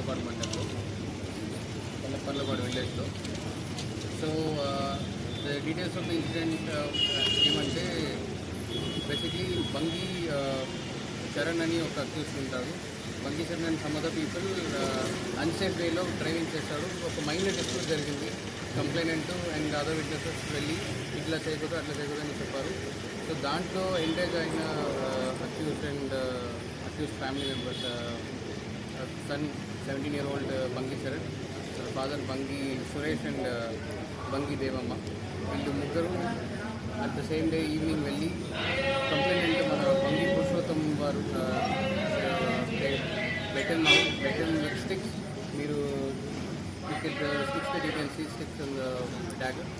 పర్లపాడు మండలంలో పర్లపాడు విలేజ్లో. So the details of the incident ఏమంటే బేసిక్లీ బంగి చరణ్ అని ఒక అక్యూస్డ్ ఉంటాడు. Bangi Charan and some other people unsafe వేలో డ్రైవింగ్ చేశాడు. ఒక మైనర్ డిస్ప్యూట్ జరిగింది. కంప్లైనెంట్ అండ్ అదర్ విట్నెసెస్ వెళ్ళి ఇట్లా చేయకూడదు అట్లా చేయకూడదు అని చెప్పారు. సో దాంట్లో ఎంగేజ్ అయిన accused and accused family members son 17-year-old Bangi Charan, father Bangi Suresh and Bangi Devamma, వీళ్ళు ముగ్గురు at the same day evening వెళ్ళి కంప్లైంట్ మన బంగి పురుషోత్తం వారు బెటన్ విత్ స్టిక్స్, మీరు sticks that you can see sticks on the dagger,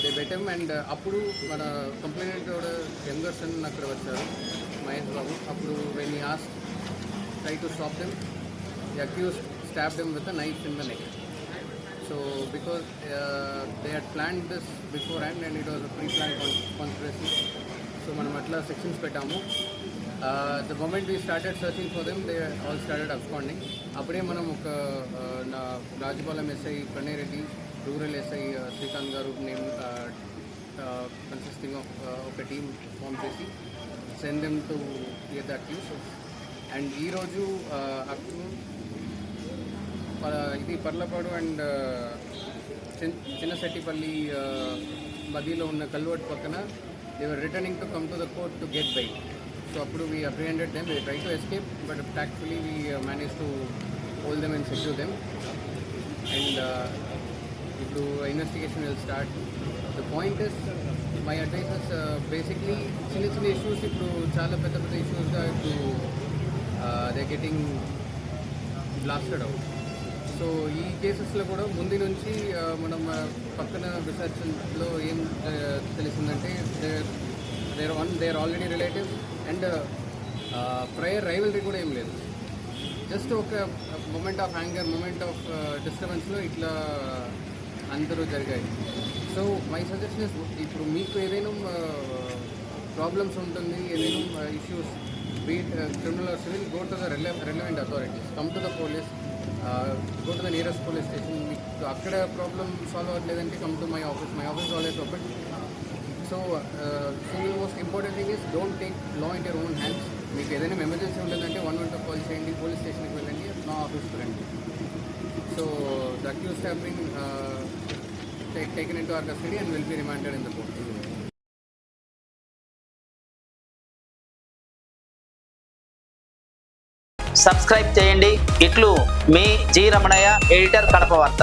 they beat them. And అప్పుడు మన complaint కూడా younger sun అక్కడ వచ్చారు, మహేష్ బాబు. అప్పుడు when he asked try to stop them, the accused stabbed them with a knife in the neck. So because they had planned this beforehand and it was a pre-planned conspiracy. So మనం అట్లా sections పెట్టాము. The moment we started searching for them, they all started absconding. అప్పుడే మనం ఒక Rajapalem SI Pranay Reddy, rural SI Srikanth garu name consisting of ఒక team form చేసి send them to get the accused. And ఈరోజు ఇది పర్లపాడు అండ్ చిన్నశెట్టిపల్లి మధ్యలో ఉన్న కల్వర్ట్ పక్కన they were returning to come to the court to get bike. So అప్పుడు we apprehended them, they try to escape but actually we manage to hold them and secure them. And ఇప్పుడు investigation will start. The point is, my advice is basically చిన్న issues ఇప్పుడు చాలా పెద్ద ఇష్యూస్గా ఇప్పుడు they getting blasted out. So ఈ కేసెస్లో కూడా ముందు నుంచి మనం పక్కన రీసెర్చ్లో ఏం తెలిసిందంటే there already relatives and prior rivalry కూడా ఏం లేదు. జస్ట్ ఒక moment of anger, moment of డిస్టర్బెన్స్లో ఇట్లా అందరూ జరిగాయి. సో మై సజెషన్ ఇస్, ఇప్పుడు మీకు ఏదైనా ప్రాబ్లమ్స్ ఉంటుంది, ఏదైనా issues, be it criminal or civil, go to the relevant authorities, come to the police, go to the nearest police station. మీకు అక్కడ ప్రాబ్లమ్ సాల్వ్ అవ్వట్లేదంటే come to my office always open. So single most important thing is, don't take law in your own hands. మీకు ఏదైనా emergency ఉంటుందంటే 112 call చేయండి, police స్టేషన్కి వెళ్ళండి, నా ఆఫీస్కి రండి. So the accused have been taken into our custody and will be remanded in the court. Subscribe చేయండి. ఇట్లు మీ జి రమణయ్య, ఎడిటర్, కడప వార్త.